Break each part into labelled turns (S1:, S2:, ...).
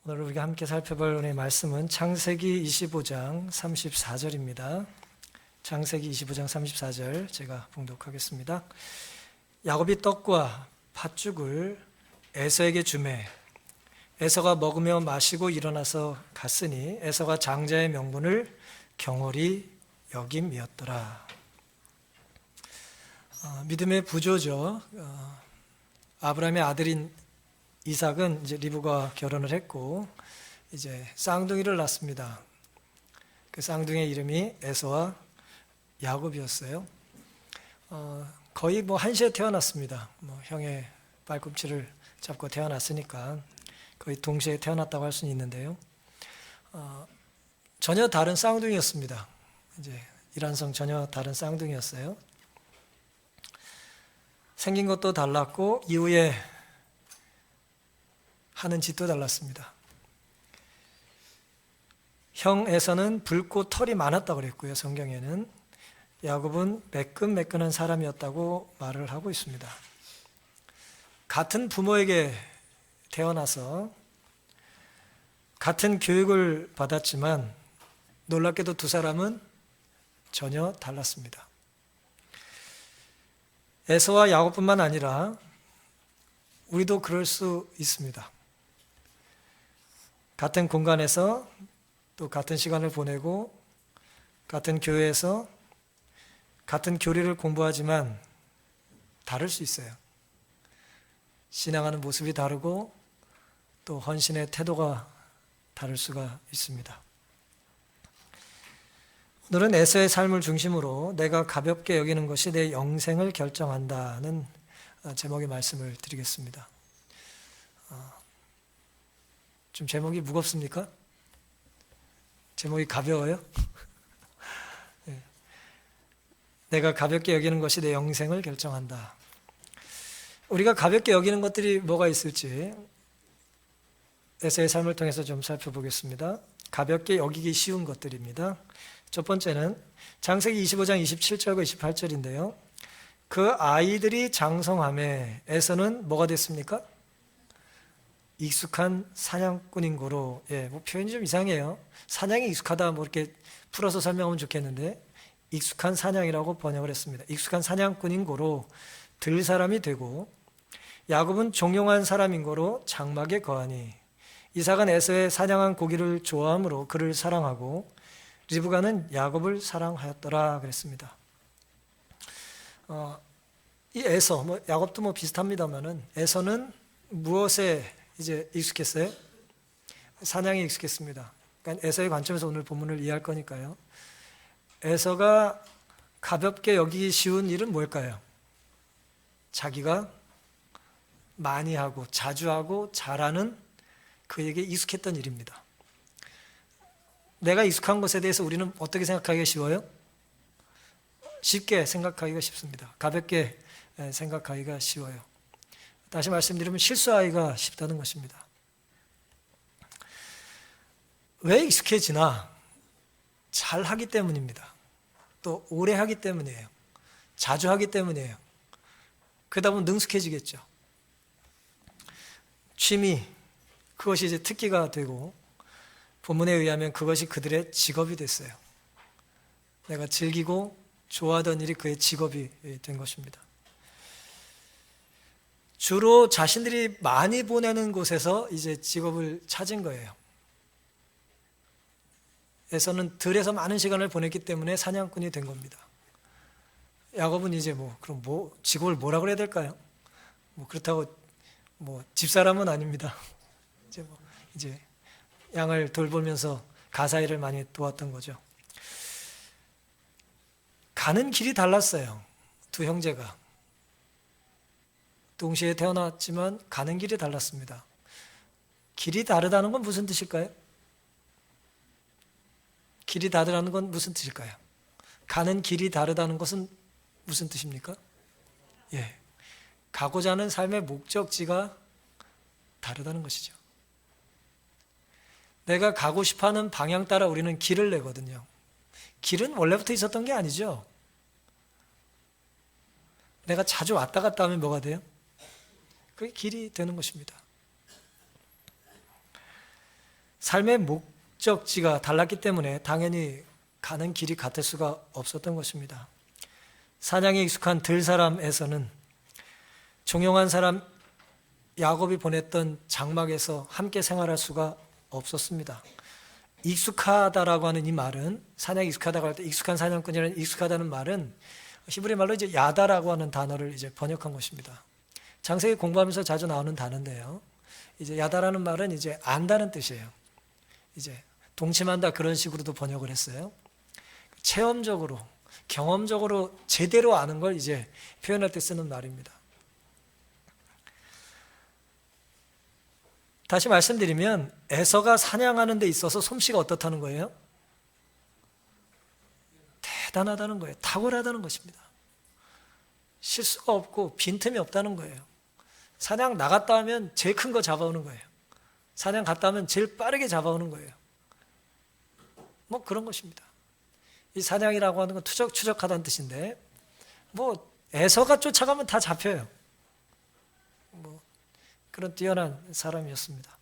S1: 오늘 우리가 함께 살펴볼 오늘의 말씀은 창세기 25장 34절입니다. 창세기 25장 34절 제가 봉독하겠습니다. 야곱이 떡과 팥죽을 에서에게 주매 에서가 먹으며 마시고 일어나서 갔으니 에서가 장자의 명분을 경홀히 여김이었더라. 믿음의 부조죠. 아브라함의 아들인 이삭은 이제 리브가 결혼을 했고 이제 쌍둥이를 낳습니다. 그 쌍둥이의 이름이 에서와 야곱이었어요. 거의 한시에 태어났습니다. 형의 발꿈치를 잡고 태어났으니까 거의 동시에 태어났다고 할 수는 있는데요. 전혀 다른 쌍둥이였습니다. 이제 일란성 전혀 다른 쌍둥이였어요. 생긴 것도 달랐고 이후에 하는 짓도 달랐습니다. 형에서는 붉고 털이 많았다고 그랬고요. 성경에는 야곱은 매끈매끈한 사람이었다고 말을 하고 있습니다. 같은 부모에게 태어나서 같은 교육을 받았지만 놀랍게도 두 사람은 전혀 달랐습니다. 에서와 야곱뿐만 아니라 우리도 그럴 수 있습니다. 같은 공간에서 또 같은 시간을 보내고 같은 교회에서 같은 교리를 공부하지만 다를 수 있어요. 신앙하는 모습이 다르고 또 헌신의 태도가 다를 수가 있습니다. 오늘은 에서의 삶을 중심으로 내가 가볍게 여기는 것이 내 영생을 결정한다는 제목의 말씀을 드리겠습니다. 좀 제목이 무겁습니까? 제목이 가벼워요? 네. 내가 가볍게 여기는 것이 내 영생을 결정한다. 우리가 가볍게 여기는 것들이 뭐가 있을지 에서의 삶을 통해서 좀 살펴보겠습니다. 가볍게 여기기 쉬운 것들입니다. 첫 번째는 창세기 25장 27절과 28절인데요. 그 아이들이 장성함에 에서는 뭐가 됐습니까? 익숙한 사냥꾼인 고로. 표현이 좀 이상해요. 사냥이 익숙하다 이렇게 풀어서 설명하면 좋겠는데 익숙한 사냥이라고 번역을 했습니다. 익숙한 사냥꾼인 고로 들 사람이 되고 야곱은 종용한 사람인 고로 장막에 거하니 이삭은 에서의 사냥한 고기를 좋아하므로 그를 사랑하고 리브가는 야곱을 사랑하였더라 그랬습니다. 이 에서 야곱도 비슷합니다만은 에서는 무엇에 이제 익숙했어요? 사냥에 익숙했습니다. 그러니까 에서의 관점에서 오늘 본문을 이해할 거니까요. 에서가 가볍게 여기기 쉬운 일은 뭘까요? 자기가 많이 하고 자주 하고 잘하는 그에게 익숙했던 일입니다. 내가 익숙한 것에 대해서 우리는 어떻게 생각하기가 쉬워요? 쉽게 생각하기가 쉽습니다. 가볍게 생각하기가 쉬워요. 다시 말씀드리면 실수하기가 쉽다는 것입니다. 왜 익숙해지나? 잘하기 때문입니다. 또 오래 하기 때문이에요. 자주 하기 때문이에요. 그러다 보면 능숙해지겠죠. 취미, 그것이 이제 특기가 되고 본문에 의하면 그것이 그들의 직업이 됐어요. 내가 즐기고 좋아하던 일이 그의 직업이 된 것입니다. 주로 자신들이 많이 보내는 곳에서 이제 직업을 찾은 거예요. 에서는 들에서 많은 시간을 보냈기 때문에 사냥꾼이 된 겁니다. 야곱은 이제 그럼 직업을 뭐라 그래야 될까요? 그렇다고 집사람은 아닙니다. 이제 양을 돌보면서 가사일을 많이 도왔던 거죠. 가는 길이 달랐어요. 두 형제가. 동시에 태어났지만 가는 길이 달랐습니다. 길이 다르다는 건 무슨 뜻일까요? 길이 다르다는 건 무슨 뜻일까요? 가는 길이 다르다는 것은 무슨 뜻입니까? 가고자 하는 삶의 목적지가 다르다는 것이죠. 내가 가고 싶어하는 방향 따라 우리는 길을 내거든요. 길은 원래부터 있었던 게 아니죠. 내가 자주 왔다 갔다 하면 뭐가 돼요? 그게 길이 되는 것입니다. 삶의 목적지가 달랐기 때문에 당연히 가는 길이 같을 수가 없었던 것입니다. 사냥에 익숙한 들사람에서는 종용한 사람 야곱이 보냈던 장막에서 함께 생활할 수가 없었습니다. 익숙하다라고 하는 이 말은, 사냥에 익숙하다고 할 때 익숙한 사냥꾼이라는 익숙하다는 말은 히브리 말로 이제 야다라고 하는 단어를 이제 번역한 것입니다. 창세기 공부하면서 자주 나오는 단어인데요. 이제 야다라는 말은 이제 안다는 뜻이에요. 이제 동침한다 그런 식으로도 번역을 했어요. 체험적으로, 경험적으로 제대로 아는 걸 이제 표현할 때 쓰는 말입니다. 다시 말씀드리면 에서가 사냥하는 데 있어서 솜씨가 어떻다는 거예요? 대단하다는 거예요. 탁월하다는 것입니다. 실수가 없고 빈틈이 없다는 거예요. 사냥 나갔다 하면 제일 큰 거 잡아오는 거예요. 사냥 갔다 하면 제일 빠르게 잡아오는 거예요. 뭐 그런 것입니다. 이 사냥이라고 하는 건 추적하다는 뜻인데, 뭐 에서가 쫓아가면 다 잡혀요. 뭐 그런 뛰어난 사람이었습니다.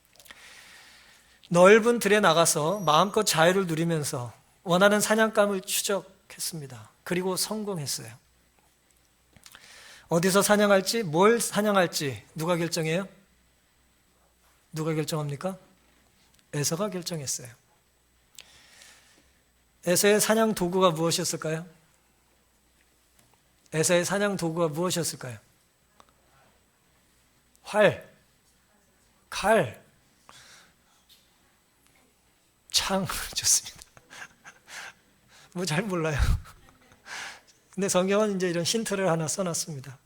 S1: 넓은 들에 나가서 마음껏 자유를 누리면서 원하는 사냥감을 추적했습니다. 그리고 성공했어요. 어디서 사냥할지, 뭘 사냥할지 누가 결정해요? 누가 결정합니까? 에서가 결정했어요. 에서의 사냥 도구가 무엇이었을까요? 에서의 사냥 도구가 무엇이었을까요? 활, 칼, 창. 좋습니다. 뭐 잘 몰라요. 근데 성경은 이제 이런 힌트를 하나 써놨습니다.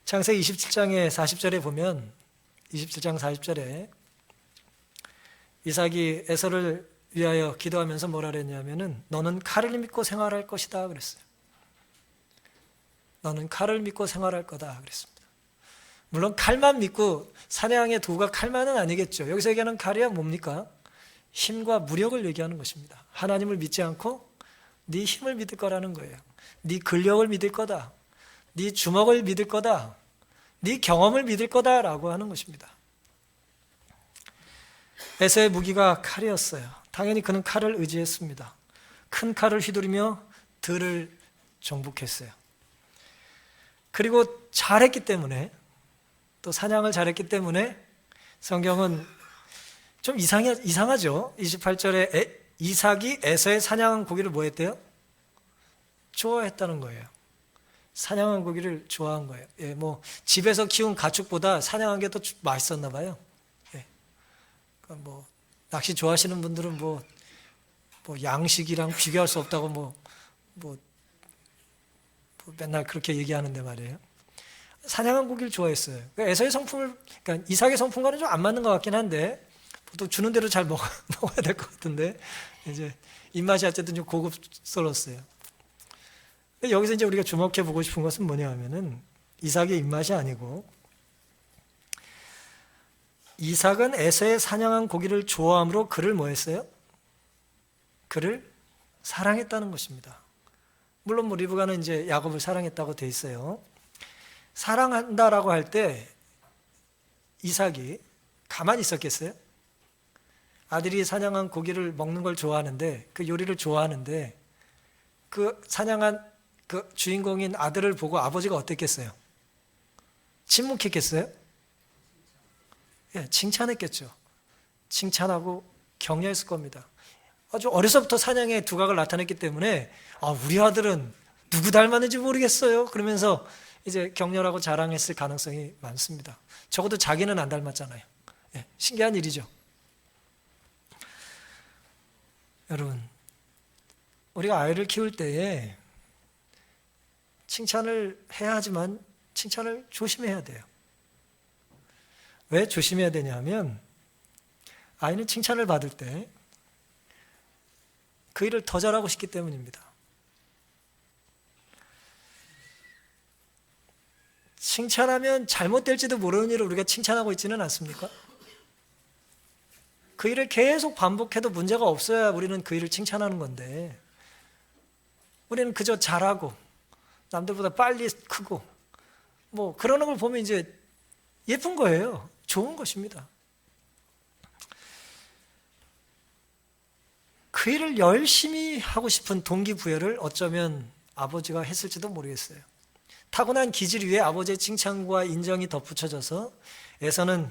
S1: 창세기 27장의 40절에 보면, 27장 40절에 이삭이 에서를 위하여 기도하면서 뭐라 그랬냐면은 너는 칼을 믿고 생활할 것이다 그랬어요. 너는 칼을 믿고 생활할 거다 그랬습니다. 물론 칼만 믿고, 사냥의 도구가 칼만은 아니겠죠. 여기서 얘기하는 칼이야 뭡니까? 힘과 무력을 얘기하는 것입니다. 하나님을 믿지 않고 네 힘을 믿을 거라는 거예요. 네 근력을 믿을 거다. 네 주먹을 믿을 거다. 네 경험을 믿을 거다라고 하는 것입니다. 에서의 무기가 칼이었어요. 당연히 그는 칼을 의지했습니다. 큰 칼을 휘두르며 들을 정복했어요. 그리고 잘했기 때문에, 또 사냥을 잘했기 때문에 성경은 좀 이상하죠. 28절에 이삭이 에서의 사냥한 고기를 뭐 했대요? 좋아했다는 거예요. 사냥한 고기를 좋아한 거예요. 예, 뭐 집에서 키운 가축보다 사냥한 게 더 맛있었나 봐요. 예. 그러니까 뭐 낚시 좋아하시는 분들은 뭐 양식이랑 비교할 수 없다고 뭐 맨날 그렇게 얘기하는데 말이에요. 사냥한 고기를 좋아했어요. 그러니까 에서의 성품을, 그러니까 이삭의 성품과는 좀 안 맞는 것 같긴 한데, 보통 주는 대로 잘 먹어야 될 것 같은데, 이제 입맛이 어쨌든 좀 고급스러웠어요. 여기서 이제 우리가 주목해 보고 싶은 것은 뭐냐 하면은, 이삭의 입맛이 아니고, 이삭은 에서의 사냥한 고기를 좋아함으로 그를 뭐 했어요? 그를 사랑했다는 것입니다. 물론 뭐 리브가는 이제 야곱을 사랑했다고 돼 있어요. 사랑한다라고 할 때 이삭이 가만히 있었겠어요? 아들이 사냥한 고기를 먹는 걸 좋아하는데, 그 요리를 좋아하는데, 그 사냥한 그 주인공인 아들을 보고 아버지가 어땠겠어요? 침묵했겠어요? 예, 칭찬했겠죠. 칭찬하고 격려했을 겁니다. 아주 어려서부터 사냥의 두각을 나타냈기 때문에, 우리 아들은 누구 닮았는지 모르겠어요. 그러면서 이제 격려하고 자랑했을 가능성이 많습니다. 적어도 자기는 안 닮았잖아요. 예, 신기한 일이죠. 여러분, 우리가 아이를 키울 때에 칭찬을 해야 하지만 칭찬을 조심해야 돼요. 왜 조심해야 되냐면, 아이는 칭찬을 받을 때 그 일을 더 잘하고 싶기 때문입니다. 칭찬하면 잘못될지도 모르는 일을 우리가 칭찬하고 있지는 않습니까? 그 일을 계속 반복해도 문제가 없어야 우리는 그 일을 칭찬하는 건데, 우리는 그저 잘하고 남들보다 빨리 크고 뭐 그러는 걸 보면 이제 예쁜 거예요. 좋은 것입니다. 그 일을 열심히 하고 싶은 동기부여를 어쩌면 아버지가 했을지도 모르겠어요. 타고난 기질 위에 아버지의 칭찬과 인정이 덧붙여져서 에서는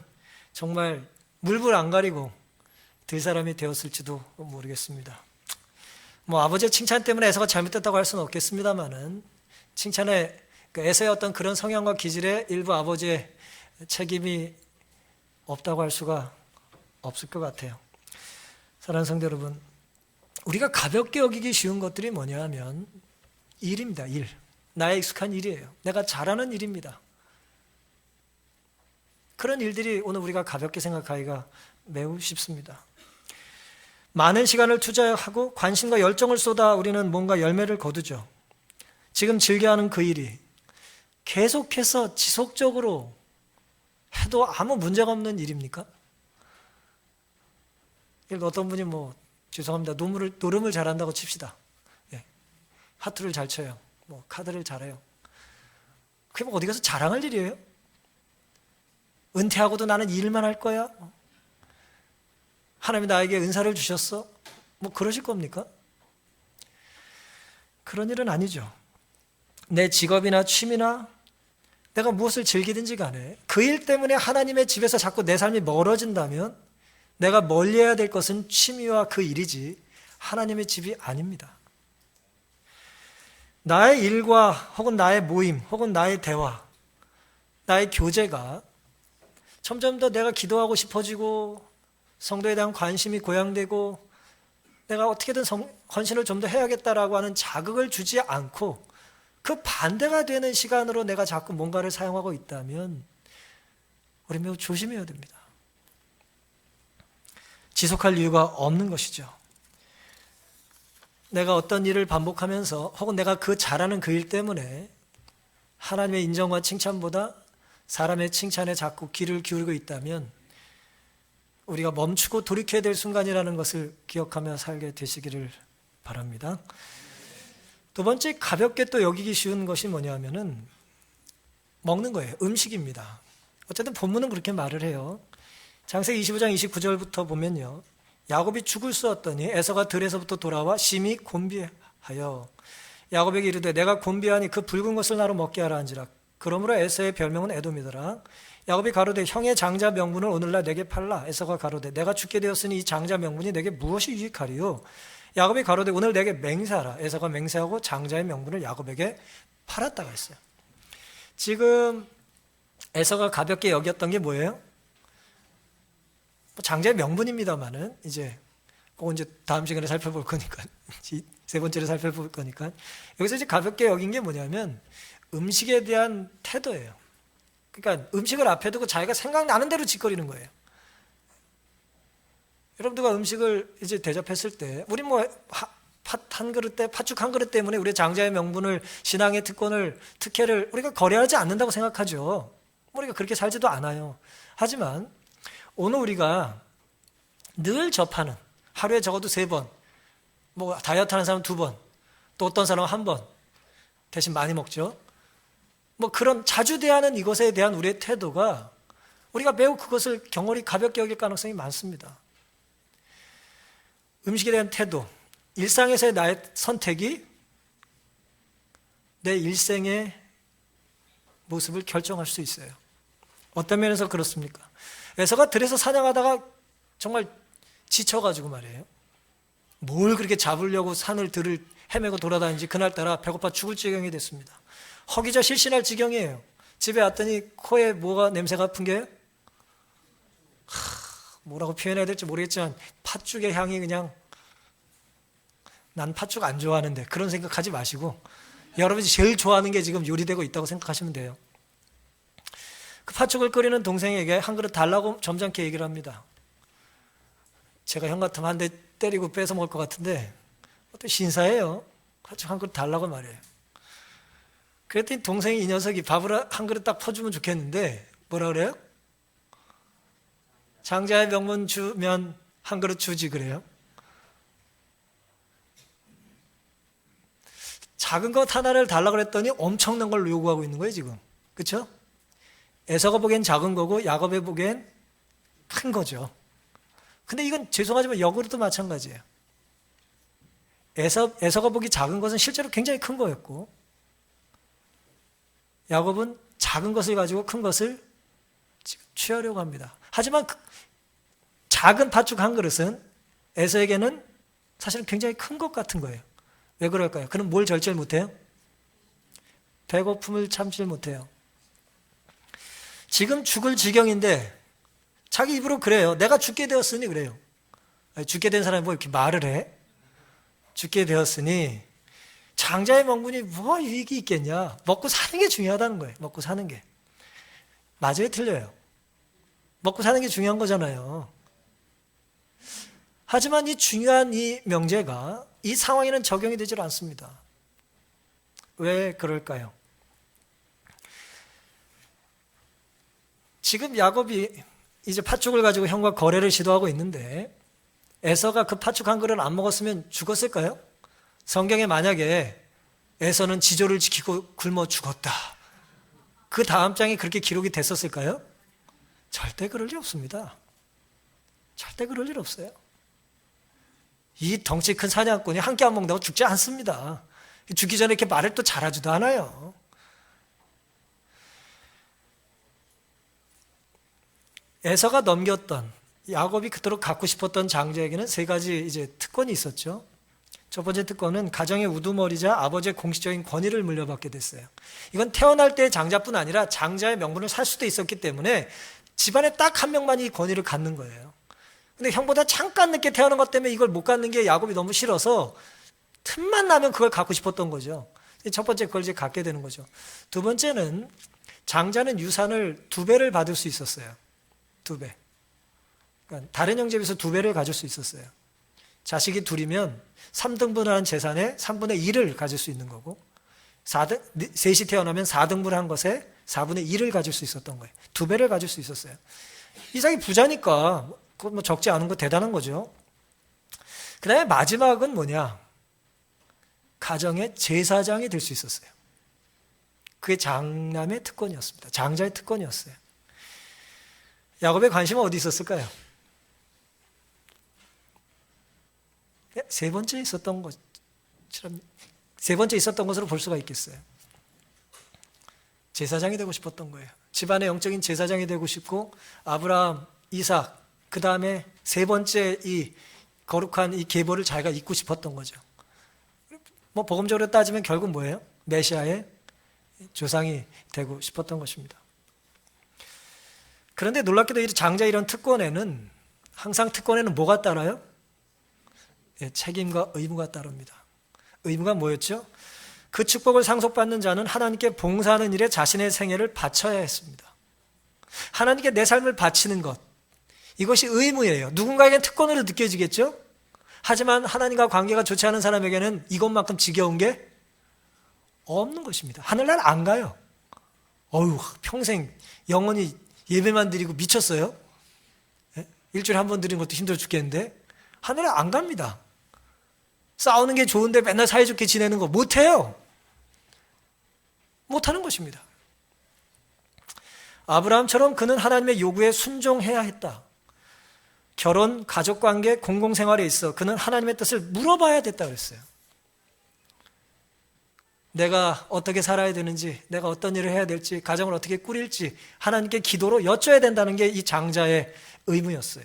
S1: 정말 물불 안 가리고 들 사람이 되었을지도 모르겠습니다. 아버지의 칭찬 때문에 에서가 잘못됐다고 할 수는 없겠습니다만은 칭찬에 에서의 어떤 그런 성향과 기질에 일부 아버지의 책임이 없다고 할 수가 없을 것 같아요. 사랑하는 성도 여러분, 우리가 가볍게 여기기 쉬운 것들이 뭐냐 하면 일입니다. 일. 나의 익숙한 일이에요. 내가 잘하는 일입니다. 그런 일들이 오늘 우리가 가볍게 생각하기가 매우 쉽습니다. 많은 시간을 투자하고 관심과 열정을 쏟아 우리는 뭔가 열매를 거두죠. 지금 즐겨하는 그 일이 계속해서 지속적으로 해도 아무 문제가 없는 일입니까? 어떤 분이 죄송합니다. 노름을 잘한다고 칩시다. 예. 하트를 잘 쳐요. 카드를 잘해요. 그게 어디 가서 자랑할 일이에요? 은퇴하고도 나는 이 일만 할 거야? 하나님이 나에게 은사를 주셨어? 그러실 겁니까? 그런 일은 아니죠. 내 직업이나 취미나 내가 무엇을 즐기든지 간에 그 일 때문에 하나님의 집에서 자꾸 내 삶이 멀어진다면 내가 멀리해야 될 것은 취미와 그 일이지 하나님의 집이 아닙니다. 나의 일과 혹은 나의 모임 혹은 나의 대화, 나의 교제가 점점 더 내가 기도하고 싶어지고 성도에 대한 관심이 고양되고 내가 어떻게든 헌신을 좀 더 해야겠다라고 하는 자극을 주지 않고 그 반대가 되는 시간으로 내가 자꾸 뭔가를 사용하고 있다면 우리 매우 조심해야 됩니다. 지속할 이유가 없는 것이죠. 내가 어떤 일을 반복하면서 혹은 내가 잘하는 그 일 때문에 하나님의 인정과 칭찬보다 사람의 칭찬에 자꾸 귀를 기울이고 있다면 우리가 멈추고 돌이켜야 될 순간이라는 것을 기억하며 살게 되시기를 바랍니다. 두 번째, 가볍게 또 여기기 쉬운 것이 뭐냐면은 먹는 거예요. 음식입니다. 어쨌든 본문은 그렇게 말을 해요. 창세기 25장 29절부터 보면요, 야곱이 죽을 쏘았더니 에서가 들에서부터 돌아와 심히 곤비하여 야곱에게 이르되 내가 곤비하니 그 붉은 것을 나로 먹게 하라 한지라. 그러므로 에서의 별명은 에돔이더라. 야곱이 가로되 형의 장자 명분을 오늘날 내게 팔라. 에서가 가로되 내가 죽게 되었으니 이 장자 명분이 내게 무엇이 유익하리요? 야곱이 가로되 오늘 내게 맹세하라. 에서가 맹세하고 장자의 명분을 야곱에게 팔았다고 했어요. 지금 에서가 가볍게 여겼던 게 뭐예요? 장자의 명분입니다만은 그건 이제 다음 시간에 살펴볼 거니까 세 번째로 살펴볼 거니까 여기서 이제 가볍게 여긴 게 뭐냐면 음식에 대한 태도예요. 그러니까 음식을 앞에 두고 자기가 생각나는 대로 짓거리는 거예요. 여러분들과 음식을 이제 대접했을 때 우리 팥죽 한 그릇 때문에 우리 장자의 명분을, 신앙의 특혜를 우리가 거래하지 않는다고 생각하죠. 우리가 그렇게 살지도 않아요. 하지만 오늘 우리가 늘 접하는, 하루에 적어도 3번, 다이어트 하는 사람은 2번, 또 어떤 사람은 1번, 대신 많이 먹죠. 그런 자주 대하는 이것에 대한 우리의 태도가 우리가 매우 그것을 경홀히 가볍게 여길 가능성이 많습니다. 음식에 대한 태도, 일상에서의 나의 선택이 내 일생의 모습을 결정할 수 있어요. 어떤 면에서 그렇습니까? 에서가 들에서 사냥하다가 정말 지쳐가지고 말이에요. 뭘 그렇게 잡으려고 들을 헤매고 돌아다니는지 그날따라 배고파 죽을 지경이 됐습니다. 허기져 실신할 지경이에요. 집에 왔더니 코에 뭐가 냄새가 풍겨요? 뭐라고 표현해야 될지 모르겠지만 팥죽의 향이 그냥, 난 팥죽 안 좋아하는데 그런 생각하지 마시고 여러분이 제일 좋아하는 게 지금 요리되고 있다고 생각하시면 돼요. 그 팥죽을 끓이는 동생에게 한 그릇 달라고 점잖게 얘기를 합니다. 제가 형 같으면 한 대 때리고 뺏어 먹을 것 같은데 어떤 신사예요. 팥죽 한 그릇 달라고 말해요. 그랬더니 동생이, 이 녀석이 밥을 한 그릇 딱 퍼주면 좋겠는데 뭐라 그래요? 장자의 명분 주면 한 그릇 주지 그래요. 작은 것 하나를 달라고 그랬더니 엄청난 걸 요구하고 있는 거예요 지금. 그렇죠? 에서가 보기엔 작은 거고 야곱이 보기엔 큰 거죠. 근데 이건 죄송하지만 역으로도 마찬가지예요. 에서가 보기 작은 것은 실제로 굉장히 큰 거였고, 야곱은 작은 것을 가지고 큰 것을 지금 취하려고 합니다. 하지만 작은 팥죽 한 그릇은 에서에게는 사실은 굉장히 큰 것 같은 거예요. 왜 그럴까요? 그는 뭘 절제를 못해요? 배고픔을 참지 못해요. 지금 죽을 지경인데 자기 입으로 그래요. 내가 죽게 되었으니 그래요. 죽게 된 사람이 뭐 이렇게 말을 해? 죽게 되었으니 장자의 명분이 뭐 유익이 있겠냐? 먹고 사는 게 중요하다는 거예요. 먹고 사는 게. 맞아요, 틀려요? 먹고 사는 게 중요한 거잖아요. 하지만 이 중요한 이 명제가 이 상황에는 적용이 되질 않습니다. 왜 그럴까요? 지금 야곱이 이제 팥죽을 가지고 형과 거래를 시도하고 있는데 에서가 그 팥죽 한 그릇을 안 먹었으면 죽었을까요? 성경에 만약에 에서는 지조를 지키고 굶어 죽었다, 그 다음 장에 그렇게 기록이 됐었을까요? 절대 그럴 일 없습니다. 절대 그럴 일 없어요. 이 덩치 큰 사냥꾼이 한 끼 안 먹는다고 죽지 않습니다. 죽기 전에 이렇게 말을 또 잘하지도 않아요. 에서가 넘겼던, 야곱이 그토록 갖고 싶었던 장자에게는 세 가지 이제 특권이 있었죠. 첫 번째 특권은 가정의 우두머리자 아버지의 공식적인 권위를 물려받게 됐어요. 이건 태어날 때의 장자뿐 아니라 장자의 명분을 살 수도 있었기 때문에 집안에 딱 한 명만 이 권위를 갖는 거예요. 근데 형보다 잠깐 늦게 태어난 것 때문에 이걸 못 갖는 게 야곱이 너무 싫어서 틈만 나면 그걸 갖고 싶었던 거죠. 첫 번째 그걸 이제 갖게 되는 거죠. 두 번째는 장자는 유산을 2배를 받을 수 있었어요. 2배. 그러니까 다른 형제에 비해서 2배를 가질 수 있었어요. 자식이 둘이면 3등분한 재산의 3분의 1을 가질 수 있는 거고, 셋이 태어나면 4등분한 것에 4분의 1을 가질 수 있었던 거예요. 2배를 가질 수 있었어요. 이삭이 부자니까 그건 뭐 적지 않은 거 대단한 거죠. 그 다음에 마지막은 뭐냐? 가정의 제사장이 될 수 있었어요. 그게 장남의 특권이었습니다. 장자의 특권이었어요. 야곱의 관심은 어디 있었을까요? 세 번째 있었던 것처럼, 세 번째 있었던 것으로 볼 수가 있겠어요. 제사장이 되고 싶었던 거예요. 집안의 영적인 제사장이 되고 싶고, 아브라함, 이삭, 그 다음에 세 번째 이 거룩한 이 계보를 자기가 잇고 싶었던 거죠. 뭐 복음적으로 따지면 결국 뭐예요? 메시아의 조상이 되고 싶었던 것입니다. 그런데 놀랍게도 이 장자 이런 특권에는, 항상 특권에는 뭐가 따라요? 책임과 의무가 따릅니다. 의무가 뭐였죠? 그 축복을 상속받는 자는 하나님께 봉사하는 일에 자신의 생애를 바쳐야 했습니다. 하나님께 내 삶을 바치는 것, 이것이 의무예요. 누군가에겐 특권으로 느껴지겠죠? 하지만 하나님과 관계가 좋지 않은 사람에게는 이것만큼 지겨운 게 없는 것입니다. 하늘날 안 가요. 어휴, 평생 영원히 예배만 드리고 미쳤어요? 일주일에 한 번 드리는 것도 힘들어 죽겠는데 하늘날 안 갑니다. 싸우는 게 좋은데 맨날 사이좋게 지내는 거 못해요. 못하는 것입니다. 아브라함처럼 그는 하나님의 요구에 순종해야 했다. 결혼, 가족관계, 공공생활에 있어 그는 하나님의 뜻을 물어봐야 됐다 그랬어요. 내가 어떻게 살아야 되는지, 내가 어떤 일을 해야 될지, 가정을 어떻게 꾸릴지 하나님께 기도로 여쭤야 된다는 게 이 장자의 의무였어요.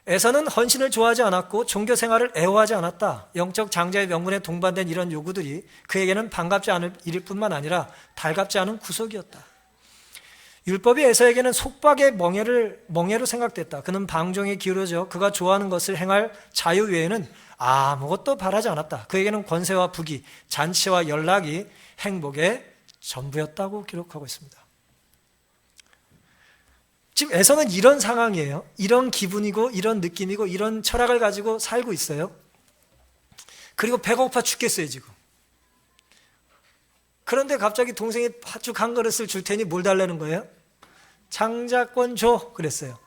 S1: 에서는 헌신을 좋아하지 않았고 종교생활을 애호하지 않았다. 영적 장자의 명분에 동반된 이런 요구들이 그에게는 반갑지 않을 일일 뿐만 아니라 달갑지 않은 구속이었다. 율법이 에서에게는 속박의 멍해로 생각됐다. 그는 방종에 기울어져 그가 좋아하는 것을 행할 자유 외에는 아무것도 바라지 않았다. 그에게는 권세와 부귀, 잔치와 연락이 행복의 전부였다고 기록하고 있습니다. 지금 에서는 이런 상황이에요. 이런 기분이고 이런 느낌이고 이런 철학을 가지고 살고 있어요. 그리고 배가 고파 죽겠어요 지금. 그런데 갑자기 동생이 팥죽 한 그릇을 줄 테니 뭘 달라는 거예요? 장자권 줘 그랬어요.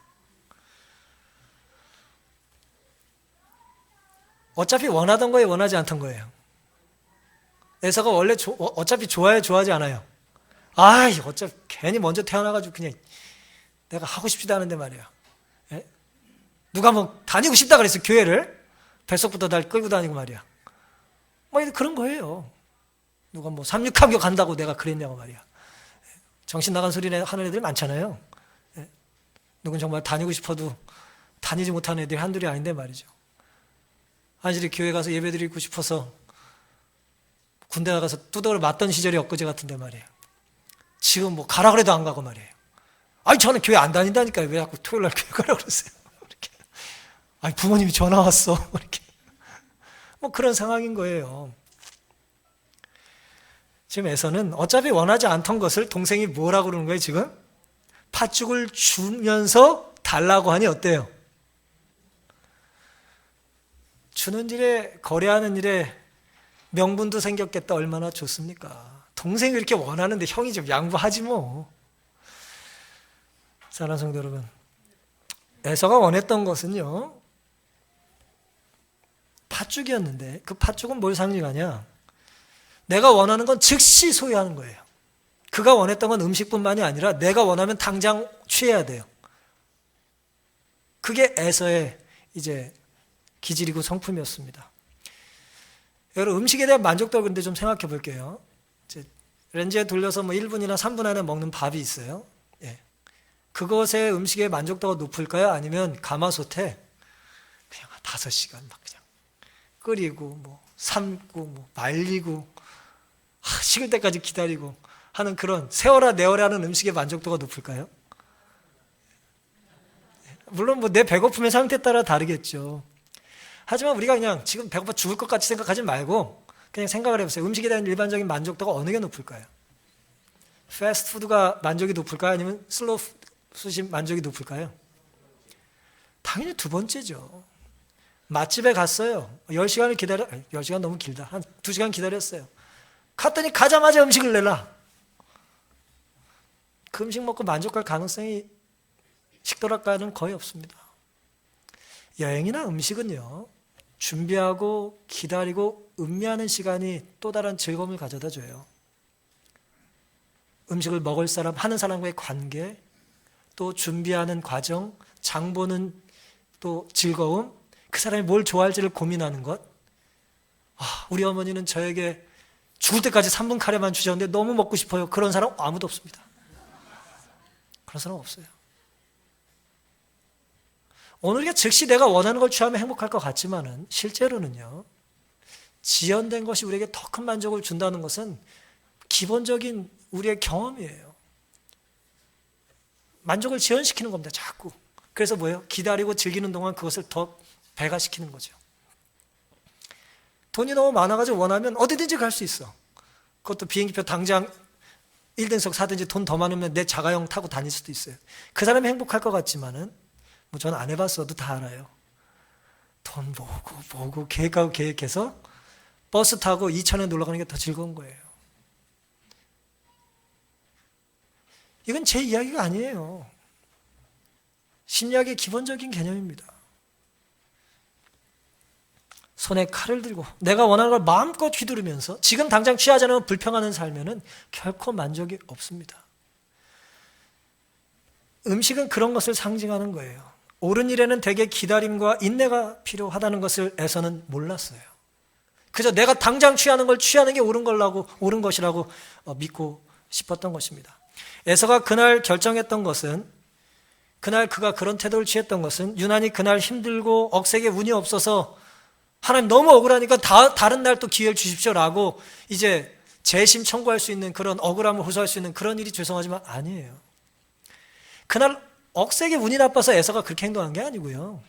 S1: 어차피 원하던 거예요, 원하지 않던 거예요? 에서가 원래 어차피 좋아해, 좋아하지 않아요? 어차피 괜히 먼저 태어나가지고 그냥 내가 하고 싶지도 않은데 말이야. 에? 누가 뭐 다니고 싶다 그랬어 교회를? 뱃속부터 날 끌고 다니고 말이야. 뭐 그런 거예요. 누가 뭐 삼육학교 간다고 내가 그랬냐고 말이야. 정신 나간 소리 하는 애들 많잖아요. 누군 정말 다니고 싶어도 다니지 못하는 애들이 한둘이 아닌데 말이죠. 안실이 교회 가서 예배 드리고 싶어서 군대 나가서 뚜덕을 맞던 시절이 엊그제 같은데 말이에요. 지금 뭐 가라 그래도 안 가고 말이에요. 아니 저는 교회 안 다닌다니까요. 왜 자꾸 토요일 날 교회 가라고 그러세요? 이렇게. 아니 부모님이 전화 왔어. 이렇게. 뭐 그런 상황인 거예요. 지금 에서는 어차피 원하지 않던 것을 동생이 뭐라고 그러는 거예요 지금? 팥죽을 주면서 달라고 하니 어때요? 주는 일에 거래하는 일에 명분도 생겼겠다. 얼마나 좋습니까? 동생이 이렇게 원하는데 형이 좀 양보하지 뭐. 사랑하는 성도 여러분, 에서가 원했던 것은요 팥죽이었는데 그 팥죽은 뭘 상징하냐? 내가 원하는 건 즉시 소유하는 거예요. 그가 원했던 건 음식뿐만이 아니라 내가 원하면 당장 취해야 돼요. 그게 에서의 이제 기질이고 성품이었습니다. 여러분 음식에 대한 만족도를 근데 좀 생각해 볼게요. 이제 렌즈에 돌려서 뭐 1분이나 3분 안에 먹는 밥이 있어요. 예. 그것의 음식의 만족도가 높을까요? 아니면 가마솥에 그냥 5시간 막 그냥 끓이고 뭐 삶고 뭐 말리고 식을 때까지 기다리고 하는 그런 세워라 내어라는 음식의 만족도가 높을까요? 물론 뭐 내 배고픔의 상태에 따라 다르겠죠. 하지만 우리가 그냥 지금 배고파 죽을 것 같이 생각하지 말고 그냥 생각을 해보세요. 음식에 대한 일반적인 만족도가 어느 게 높을까요? 패스트푸드가 만족이 높을까요? 아니면 슬로우 푸드이 만족이 높을까요? 당연히 두 번째죠. 맛집에 갔어요. 10시간을 기다려, 10시간 너무 길다. 한 2시간 기다렸어요. 갔더니 가자마자 음식을 내라. 그 음식 먹고 만족할 가능성이 식도락가는 거의 없습니다. 여행이나 음식은요, 준비하고 기다리고 음미하는 시간이 또 다른 즐거움을 가져다 줘요. 음식을 먹을 사람, 하는 사람과의 관계, 또 준비하는 과정, 장 보는 또 즐거움, 그 사람이 뭘 좋아할지를 고민하는 것. 우리 어머니는 저에게 죽을 때까지 3분 카레만 주셨는데 너무 먹고 싶어요. 그런 사람 아무도 없습니다. 그런 사람 없어요. 오늘 우리가 즉시 내가 원하는 걸 취하면 행복할 것 같지만은 실제로는요, 지연된 것이 우리에게 더 큰 만족을 준다는 것은 기본적인 우리의 경험이에요. 만족을 지연시키는 겁니다, 자꾸. 그래서 뭐예요? 기다리고 즐기는 동안 그것을 더 배가시키는 거죠. 돈이 너무 많아가지고 원하면 어디든지 갈 수 있어. 그것도 비행기표 당장 1등석 사든지 돈 더 많으면 내 자가용 타고 다닐 수도 있어요. 그 사람이 행복할 것 같지만은 뭐 저는 안 해봤어도 다 알아요. 돈 모으고 계획하고 계획해서 버스 타고 이천에 놀러 가는 게 더 즐거운 거예요. 이건 제 이야기가 아니에요. 심리학의 기본적인 개념입니다. 손에 칼을 들고 내가 원하는 걸 마음껏 휘두르면서 지금 당장 취하지 않으면 불평하는 삶에는 결코 만족이 없습니다. 음식은 그런 것을 상징하는 거예요. 옳은 일에는 대개 기다림과 인내가 필요하다는 것을 에서는 몰랐어요. 그저 내가 당장 취하는 걸 취하는 게 옳은 것이라고 믿고 싶었던 것입니다. 에서가 그날 결정했던 것은, 그날 그가 그런 태도를 취했던 것은 유난히 그날 힘들고 억색에 운이 없어서 하나님 너무 억울하니까 다른 날 또 기회를 주십시오라고 이제 재심 청구할 수 있는 그런 억울함을 호소할 수 있는 그런 일이 죄송하지만 아니에요. 그날 억색에 운이 나빠서 에서가 그렇게 행동한 게 아니고요.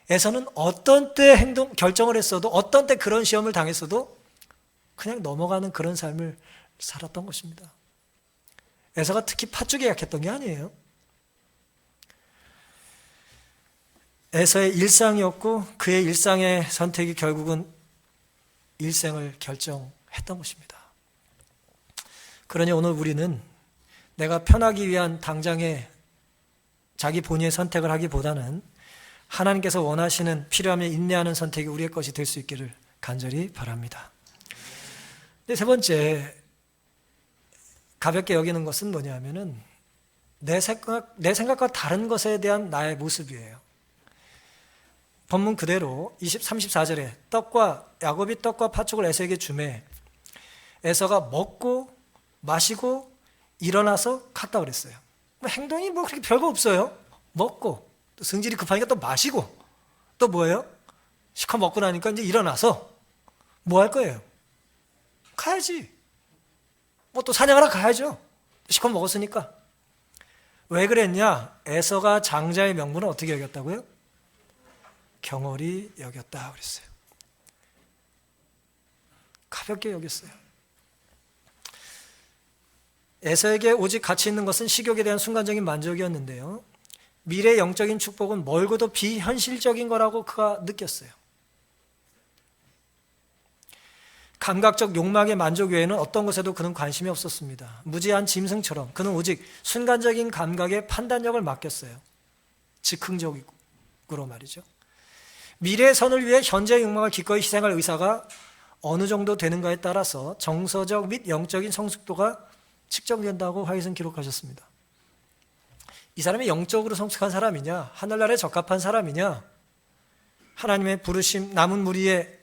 S1: 에서는 어떤 때 결정을 했어도 어떤 때 그런 시험을 당했어도 그냥 넘어가는 그런 삶을 살았던 것입니다. 에서가 특히 팥죽에 약했던 게 아니에요. 에서의 일상이었고 그의 일상의 선택이 결국은 일생을 결정했던 것입니다. 그러니 오늘 우리는 내가 편하기 위한 당장의 자기 본의의 선택을 하기보다는 하나님께서 원하시는 필요하면 인내하는 선택이 우리의 것이 될 수 있기를 간절히 바랍니다. 세 번째, 가볍게 여기는 것은 뭐냐면은 내 생각과 다른 것에 대한 나의 모습이에요. 본문 그대로 34절에 야곱이 떡과 팥죽을 에서에게 주매 에서가 먹고 마시고 일어나서 갔다 그랬어요. 행동이 뭐 그렇게 별거 없어요. 먹고 또 성질이 급하니까 또 마시고 또 뭐예요? 시커 먹고 나니까 이제 일어나서 뭐 할 거예요? 가야지. 뭐 또 사냥하러 가야죠. 시커 먹었으니까. 왜 그랬냐? 에서가 장자의 명분을 어떻게 여겼다고요? 경홀히 여겼다 그랬어요. 가볍게 여겼어요. 에서에게 오직 가치 있는 것은 식욕에 대한 순간적인 만족이었는데요. 미래의 영적인 축복은 멀고도 비현실적인 거라고 그가 느꼈어요. 감각적 욕망의 만족 외에는 어떤 것에도 그는 관심이 없었습니다. 무지한 짐승처럼 그는 오직 순간적인 감각에 판단력을 맡겼어요. 즉흥적으로 말이죠. 미래의 선을 위해 현재의 욕망을 기꺼이 희생할 의사가 어느 정도 되는가에 따라서 정서적 및 영적인 성숙도가 측정된다고 화이트는 기록하셨습니다. 이 사람이 영적으로 성숙한 사람이냐, 하늘나라에 적합한 사람이냐, 하나님의 부르심, 남은 무리에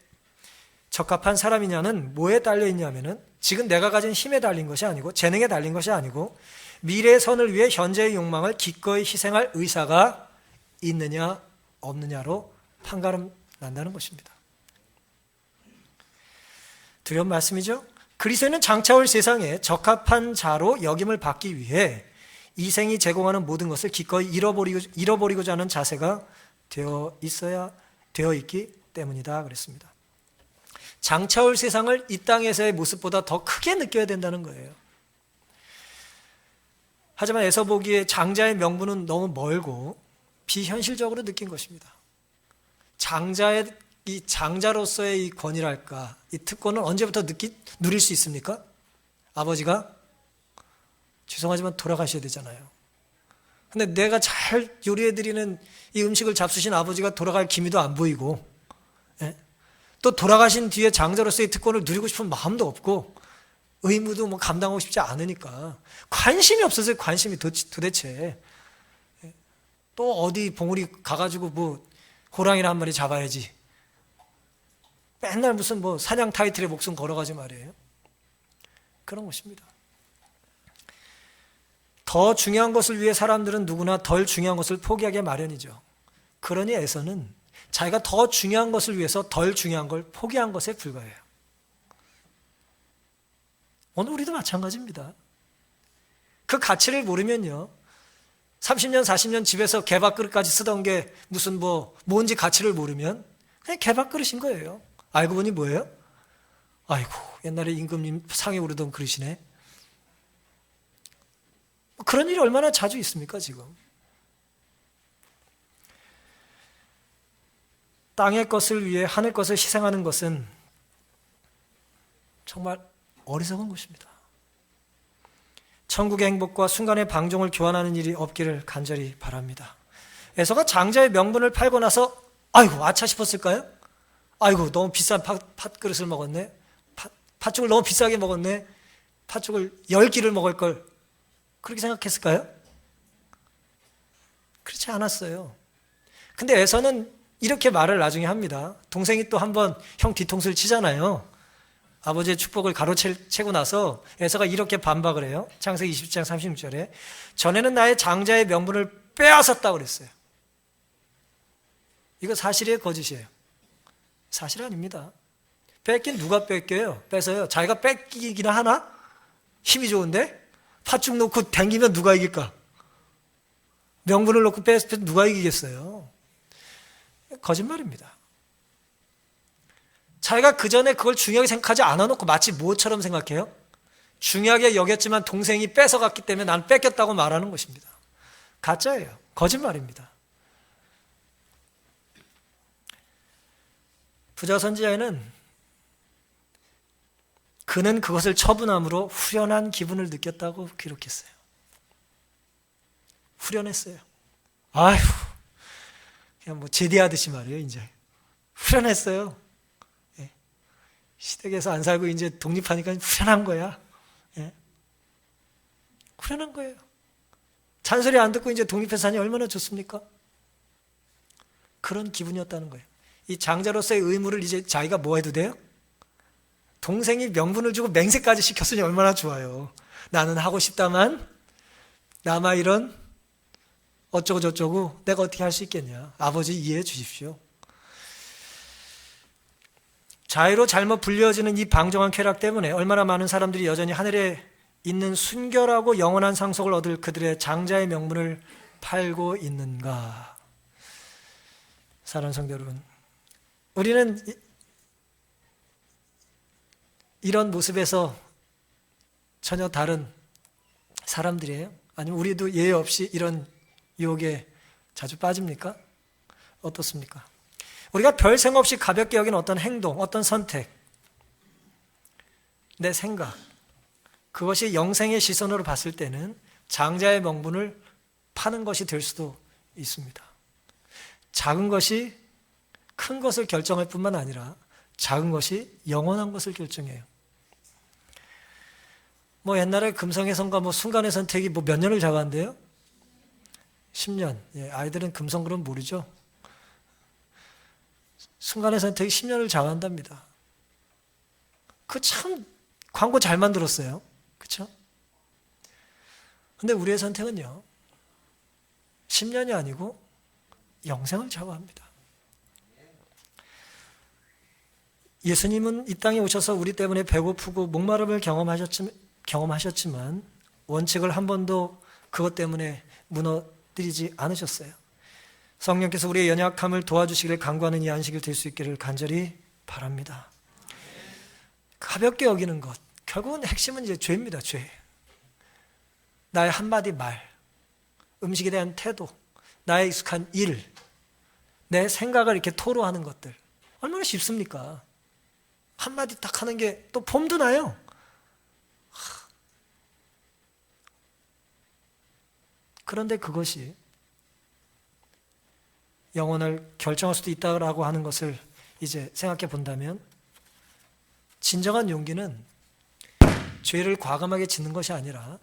S1: 적합한 사람이냐는 뭐에 달려 있냐면은 지금 내가 가진 힘에 달린 것이 아니고 재능에 달린 것이 아니고 미래의 선을 위해 현재의 욕망을 기꺼이 희생할 의사가 있느냐 없느냐로 판가름 난다는 것입니다. 두려운 말씀이죠. 그리스도인은 장차올 세상에 적합한 자로 여김을 받기 위해 이생이 제공하는 모든 것을 기꺼이 잃어버리고자 하는 자세가 되어 있기 때문이다 그랬습니다. 장차올 세상을 이 땅에서의 모습보다 더 크게 느껴야 된다는 거예요. 하지만 에서 보기에 장자의 명분은 너무 멀고 비현실적으로 느낀 것입니다. 이 장자로서의 이 권위랄까, 이 특권은 언제부터 누릴 수 있습니까? 아버지가 죄송하지만 돌아가셔야 되잖아요. 근데 내가 잘 요리해드리는 이 음식을 잡수신 아버지가 돌아갈 기미도 안 보이고, 예? 또 돌아가신 뒤에 장자로서의 특권을 누리고 싶은 마음도 없고, 의무도 뭐 감당하고 싶지 않으니까 관심이 없어서요. 관심이 도대체. 예? 또 어디 봉우리 가가지고 뭐 호랑이나 한 마리 잡아야지. 맨날 무슨 뭐 사냥 타이틀에 목숨 걸어가지 말이에요. 그런 것입니다. 더 중요한 것을 위해 사람들은 누구나 덜 중요한 것을 포기하게 마련이죠. 그러니 에서는 자기가 더 중요한 것을 위해서 덜 중요한 걸 포기한 것에 불과해요. 오늘 우리도 마찬가지입니다. 그 가치를 모르면요, 30년, 40년 집에서 개밥그릇까지 쓰던 게 무슨 뭔지 가치를 모르면 그냥 개밥그릇인 거예요. 알고 보니 뭐예요? 아이고, 옛날에 임금님 상에 오르던 그릇이네. 그런 일이 얼마나 자주 있습니까, 지금? 땅의 것을 위해 하늘 것을 희생하는 것은 정말 어리석은 것입니다. 천국의 행복과 순간의 방종을 교환하는 일이 없기를 간절히 바랍니다. 에서가 장자의 명분을 팔고 나서 아이고 아차 싶었을까요? 아이고 너무 비싼 팥그릇을 먹었네. 팥죽을 너무 비싸게 먹었네. 팥죽을 10끼를 먹을 걸. 그렇게 생각했을까요? 그렇지 않았어요. 근데 에서는 이렇게 말을 나중에 합니다. 동생이 또 한번 형 뒤통수를 치잖아요. 아버지의 축복을 가로채고 나서 에서가 이렇게 반박을 해요. 창세기 20장 36절에 전에는 나의 장자의 명분을 빼앗았다고 그랬어요. 이거 사실이에요, 거짓이에요? 사실 아닙니다. 뺏긴 누가 뺏겨요? 뺏어요. 자기가 뺏기기나 하나? 힘이 좋은데? 팥죽 놓고 당기면 누가 이길까? 명분을 놓고 뺏으면 누가 이기겠어요? 거짓말입니다. 자기가 그 전에 그걸 중요하게 생각하지 않아놓고 마치 뭐처럼 생각해요? 중요하게 여겼지만 동생이 뺏어갔기 때문에 난 뺏겼다고 말하는 것입니다. 가짜예요. 거짓말입니다. 부자 선지자에는 그는 그것을 처분함으로 후련한 기분을 느꼈다고 기록했어요. 후련했어요. 아휴, 그냥 뭐 제대하듯이 말이에요, 이제. 후련했어요. 예. 시댁에서 안 살고 이제 독립하니까 후련한 거야. 예. 후련한 거예요. 잔소리 안 듣고 이제 독립해서 사니 얼마나 좋습니까? 그런 기분이었다는 거예요. 이 장자로서의 의무를 이제 자기가 뭐 해도 돼요? 동생이 명분을 주고 맹세까지 시켰으니 얼마나 좋아요. 나는 하고 싶다만 남아 이런 어쩌고 저쩌고 내가 어떻게 할 수 있겠냐. 아버지 이해해 주십시오. 자유로 잘못 불려지는 이 방종한 쾌락 때문에 얼마나 많은 사람들이 여전히 하늘에 있는 순결하고 영원한 상속을 얻을 그들의 장자의 명분을 팔고 있는가. 사랑하는 성도 여러분, 우리는 이런 모습에서 전혀 다른 사람들이에요? 아니면 우리도 예외 없이 이런 유혹에 자주 빠집니까? 어떻습니까? 우리가 별 생각 없이 가볍게 여긴 어떤 행동, 어떤 선택, 내 생각, 그것이 영생의 시선으로 봤을 때는 장자의 명분을 파는 것이 될 수도 있습니다. 작은 것이 큰 것을 결정할 뿐만 아니라 작은 것이 영원한 것을 결정해요. 옛날에 금성의 선과 순간의 선택이 몇 년을 잡았는데요? 10년. 예, 아이들은 금성 그럼 모르죠? 순간의 선택이 10년을 잡아한답니다. 그 참 광고 잘 만들었어요. 그렇죠? 근데 우리의 선택은요, 10년이 아니고 영생을 좌우합니다. 예수님은 이 땅에 오셔서 우리 때문에 배고프고 목마름을 경험하셨지만 원칙을 한 번도 그것 때문에 무너뜨리지 않으셨어요. 성령께서 우리의 연약함을 도와주시기를 간구하는 이 안식일 될 수 있기를 간절히 바랍니다. 가볍게 여기는 것, 결국은 핵심은 이제 죄입니다. 죄. 나의 한마디 말, 음식에 대한 태도, 나의 익숙한 일, 내 생각을 이렇게 토로하는 것들 얼마나 쉽습니까? 한마디 딱 하는 게 또 폼도 나요. 그런데 그것이 영혼을 결정할 수도 있다고 하는 것을 이제 생각해 본다면 진정한 용기는 죄를 과감하게 짓는 것이 아니라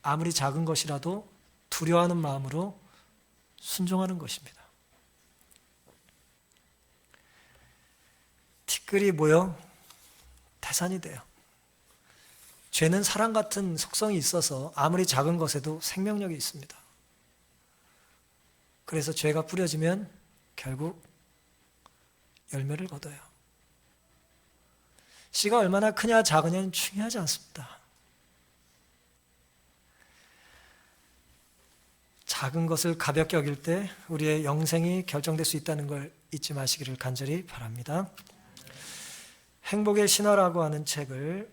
S1: 아무리 작은 것이라도 두려워하는 마음으로 순종하는 것입니다. 티끌이 모여 태산이 돼요. 죄는 사랑 같은 속성이 있어서 아무리 작은 것에도 생명력이 있습니다. 그래서 죄가 뿌려지면 결국 열매를 거둬요. 씨가 얼마나 크냐 작으냐는 중요하지 않습니다. 작은 것을 가볍게 여길 때 우리의 영생이 결정될 수 있다는 걸 잊지 마시기를 간절히 바랍니다. 행복의 신화라고 하는 책을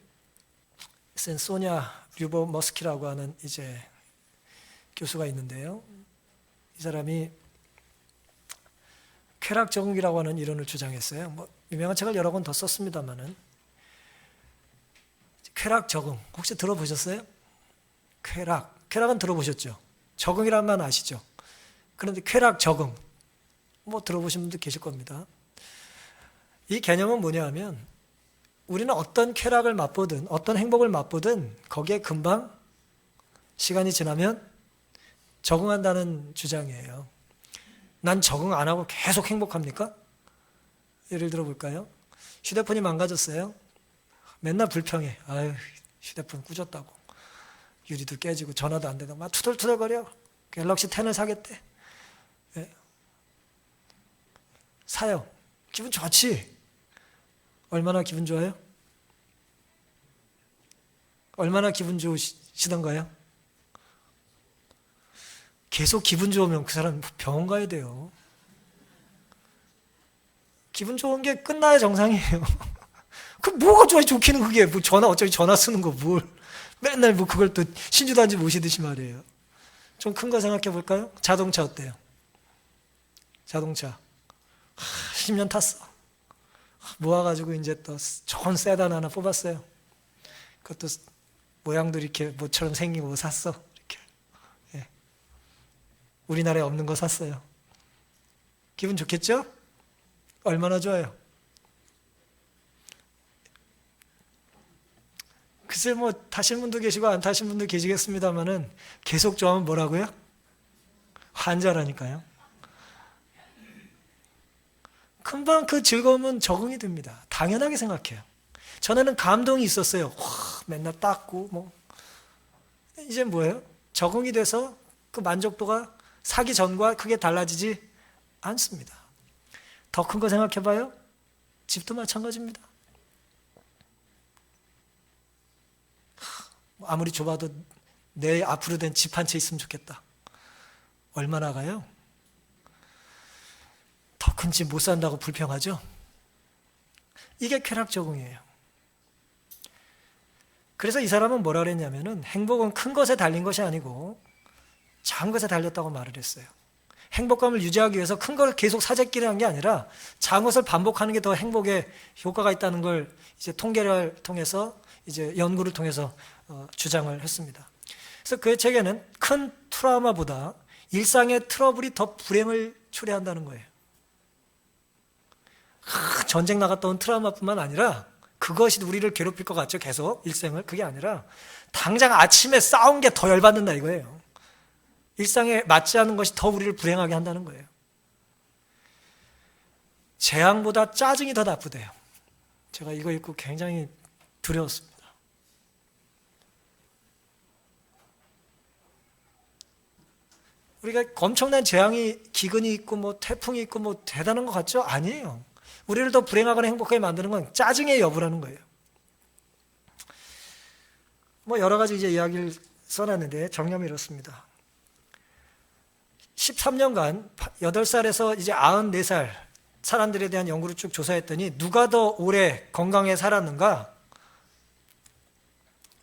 S1: 쓴 소냐 류보머스키라고 하는 이제 교수가 있는데요. 이 사람이 쾌락 적응이라고 하는 이론을 주장했어요. 유명한 책을 여러 권 더 썼습니다만은 쾌락 적응 혹시 들어보셨어요? 쾌락은 들어보셨죠? 적응이란 말 아시죠? 그런데 쾌락 적응 들어보신 분도 계실 겁니다. 이 개념은 뭐냐 하면 우리는 어떤 쾌락을 맛보든 어떤 행복을 맛보든 거기에 금방 시간이 지나면 적응한다는 주장이에요. 난 적응 안 하고 계속 행복합니까? 예를 들어 볼까요? 휴대폰이 망가졌어요. 맨날 불평해. 아유, 휴대폰 꾸졌다고. 유리도 깨지고 전화도 안 되고 막 투덜투덜거려. 갤럭시 10을 사겠대. 네. 사요. 기분 좋지? 얼마나 기분 좋아요? 얼마나 기분 좋으시던가요? 계속 기분 좋으면 그 사람 병원 가야 돼요. 기분 좋은 게 끝나야 정상이에요. 그 뭐가 좋기는 그게 어차피 전화 쓰는 거 맨날 그걸 또 신주도 한지 모시듯이 말이에요. 좀 큰 거 생각해 볼까요? 자동차 어때요? 자동차 10년 탔어. 모아가지고 이제 또 좋은 세단 하나 뽑았어요. 그것도 모양도 이렇게 뭐처럼 생긴 거 샀어. 이렇게. 예. 우리나라에 없는 거 샀어요. 기분 좋겠죠? 얼마나 좋아요? 글쎄 타신 분도 계시고 안 타신 분도 계시겠습니다만은 계속 좋아하면 뭐라고요? 환자라니까요. 금방 그 즐거움은 적응이 됩니다. 당연하게 생각해요. 전에는 감동이 있었어요. 와, 맨날 닦고 뭐. 이제 뭐예요? 적응이 돼서 그 만족도가 사기 전과 크게 달라지지 않습니다. 더 큰 거 생각해봐요. 집도 마찬가지입니다. 아무리 좁아도 내 앞으로 된 집 한 채 있으면 좋겠다. 얼마나 가요? 더 큰 집 못 산다고 불평하죠? 이게 쾌락 적응이에요. 그래서 이 사람은 뭐라 그랬냐면은 행복은 큰 것에 달린 것이 아니고 작은 것에 달렸다고 말을 했어요. 행복감을 유지하기 위해서 큰 걸 계속 사재기를 한 게 아니라 작은 것을 반복하는 게 더 행복에 효과가 있다는 걸 이제 통계를 통해서 이제 연구를 통해서 주장을 했습니다. 그래서 그의 책에는 큰 트라우마보다 일상의 트러블이 더 불행을 초래한다는 거예요. 전쟁 나갔다 온 트라우마뿐만 아니라 그것이 우리를 괴롭힐 것 같죠. 계속 일생을. 그게 아니라 당장 아침에 싸운 게 더 열받는다 이거예요. 일상에 맞지 않는 것이 더 우리를 불행하게 한다는 거예요. 재앙보다 짜증이 더 나쁘대요. 제가 이거 읽고 굉장히 두려웠습니다. 우리가 엄청난 재앙이 기근이 있고 뭐 태풍이 있고 뭐 대단한 것 같죠? 아니에요. 우리를 더 불행하거나 행복하게 만드는 건 짜증의 여부라는 거예요. 뭐 여러 가지 이제 이야기를 써놨는데 정리하면 이렇습니다. 13년간 8살에서 이제 94살 사람들에 대한 연구를 쭉 조사했더니 누가 더 오래 건강에 살았는가?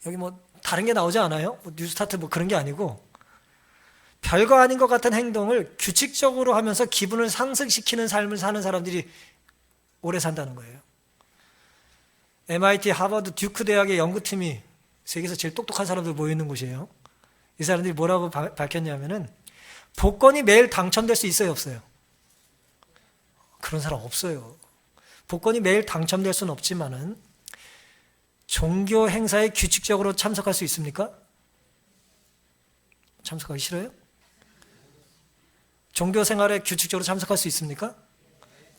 S1: 여기 뭐 다른 게 나오지 않아요? 뭐 뉴스타트 뭐 그런 게 아니고 별거 아닌 것 같은 행동을 규칙적으로 하면서 기분을 상승시키는 삶을 사는 사람들이 오래 산다는 거예요. MIT, 하버드, 듀크 대학의 연구팀이 세계에서 제일 똑똑한 사람들 모여있는 곳이에요. 이 사람들이 뭐라고 밝혔냐면은 복권이 매일 당첨될 수 있어요, 없어요? 그런 사람 없어요. 복권이 매일 당첨될 수는 없지만은 종교 행사에 규칙적으로 참석할 수 있습니까? 참석하기 싫어요? 종교 생활에 규칙적으로 참석할 수 있습니까?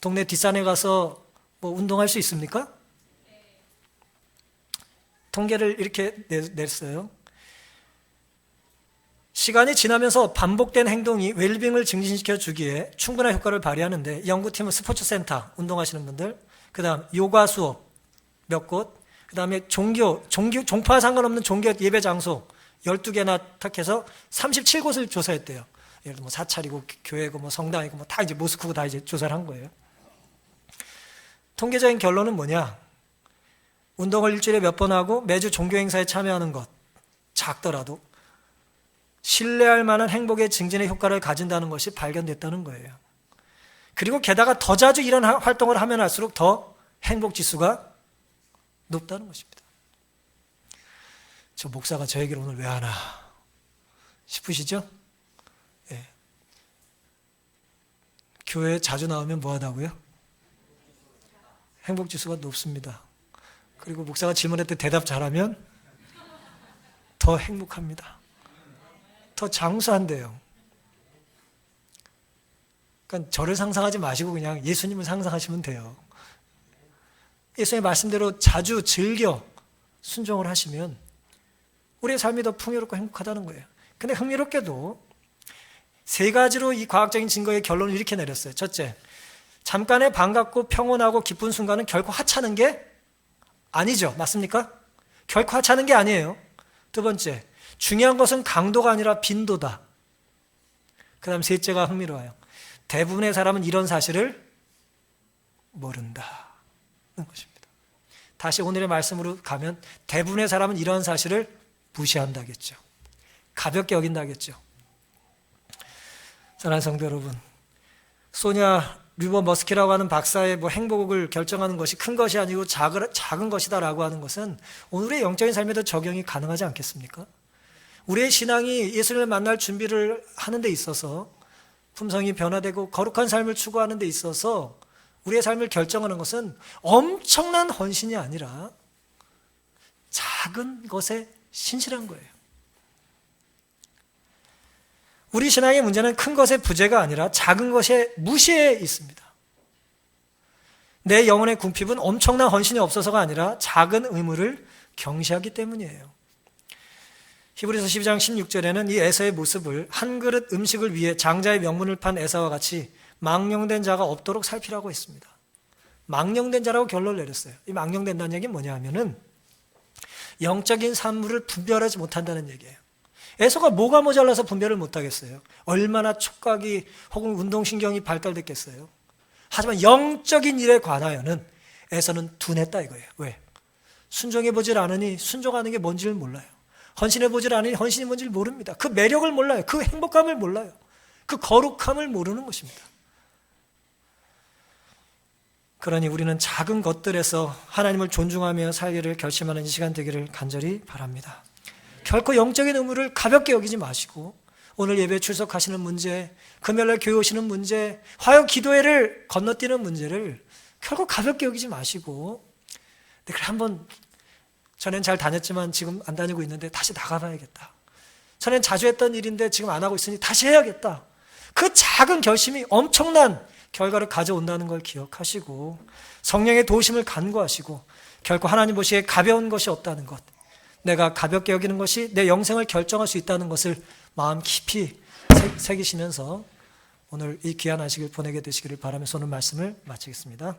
S1: 동네 뒷산에 가서 뭐 운동할 수 있습니까? 통계를 이렇게 냈어요. 시간이 지나면서 반복된 행동이 웰빙을 증진시켜 주기에 충분한 효과를 발휘하는데 연구팀은 스포츠 센터, 운동하시는 분들, 그 다음 요가 수업 몇 곳, 그 다음에 종파와 상관없는 종교 예배 장소 12개나 탁해서 37곳을 조사했대요. 예를 들어 뭐 사찰이고 교회고 뭐 성당이고 뭐 다 이제 모스크고 다 이제 조사를 한 거예요. 통계적인 결론은 뭐냐? 운동을 일주일에 몇 번 하고 매주 종교 행사에 참여하는 것, 작더라도 신뢰할 만한 행복의 증진의 효과를 가진다는 것이 발견됐다는 거예요. 그리고 게다가 더 자주 이런 활동을 하면 할수록 더 행복 지수가 높다는 것입니다. 저 목사가 저 얘기를 오늘 왜 하나 싶으시죠? 예. 교회에 자주 나오면 뭐 하다고요? 행복 지수가 높습니다. 그리고 목사가 질문할 때 대답 잘하면 더 행복합니다. 더 장수한대요. 그러니까 저를 상상하지 마시고 그냥 예수님을 상상하시면 돼요. 예수님의 말씀대로 자주 즐겨 순종을 하시면 우리의 삶이 더 풍요롭고 행복하다는 거예요. 근데 흥미롭게도 세 가지로 이 과학적인 증거의 결론을 이렇게 내렸어요. 첫째, 잠깐의 반갑고 평온하고 기쁜 순간은 결코 하찮은 게 아니죠. 맞습니까? 결코 하찮은 게 아니에요. 두 번째, 중요한 것은 강도가 아니라 빈도다. 그 다음 셋째가 흥미로워요. 대부분의 사람은 이런 사실을 모른다는 것입니다. 다시 오늘의 말씀으로 가면 대부분의 사람은 이런 사실을 무시한다겠죠. 가볍게 여긴다겠죠. 사랑하는 성도 여러분, 소냐 류버 머스키라고 하는 박사의 뭐 행복을 결정하는 것이 큰 것이 아니고 작은 것이다라고 하는 것은 오늘의 영적인 삶에도 적용이 가능하지 않겠습니까? 우리의 신앙이 예수님을 만날 준비를 하는 데 있어서 품성이 변화되고 거룩한 삶을 추구하는 데 있어서 우리의 삶을 결정하는 것은 엄청난 헌신이 아니라 작은 것에 신실한 거예요. 우리 신앙의 문제는 큰 것의 부재가 아니라 작은 것의 무시에 있습니다. 내 영혼의 궁핍은 엄청난 헌신이 없어서가 아니라 작은 의무를 경시하기 때문이에요. 히브리서 12장 16절에는 이 에서의 모습을 한 그릇 음식을 위해 장자의 명분을 판 에사와 같이 망령된 자가 없도록 살피라고 했습니다. 망령된 자라고 결론을 내렸어요. 이 망령된다는 얘기는 뭐냐 하면은 영적인 산물을 분별하지 못한다는 얘기예요. 에서가 뭐가 모자라서 분별을 못하겠어요? 얼마나 촉각이 혹은 운동신경이 발달됐겠어요? 하지만 영적인 일에 관하여는 에서는 둔했다 이거예요. 왜? 순종해보질 않으니 순종하는 게 뭔지를 몰라요. 헌신해보질 않으니 헌신이 뭔지를 모릅니다. 그 매력을 몰라요. 그 행복감을 몰라요. 그 거룩함을 모르는 것입니다. 그러니 우리는 작은 것들에서 하나님을 존중하며 살기를 결심하는 이 시간 되기를 간절히 바랍니다. 결코 영적인 의무를 가볍게 여기지 마시고 오늘 예배에 출석하시는 문제, 금요일날 교회 오시는 문제, 화요 기도회를 건너뛰는 문제를 결코 가볍게 여기지 마시고 그래 한번 전엔 잘 다녔지만 지금 안 다니고 있는데 다시 나가봐야겠다. 전엔 자주 했던 일인데 지금 안 하고 있으니 다시 해야겠다. 그 작은 결심이 엄청난 결과를 가져온다는 걸 기억하시고 성령의 도우심을 간구하시고 결코 하나님 보시기에 가벼운 것이 없다는 것, 내가 가볍게 여기는 것이 내 영생을 결정할 수 있다는 것을 마음 깊이 새기시면서 오늘 이 귀한 안식을 보내게 되시기를 바라면서 오늘 말씀을 마치겠습니다.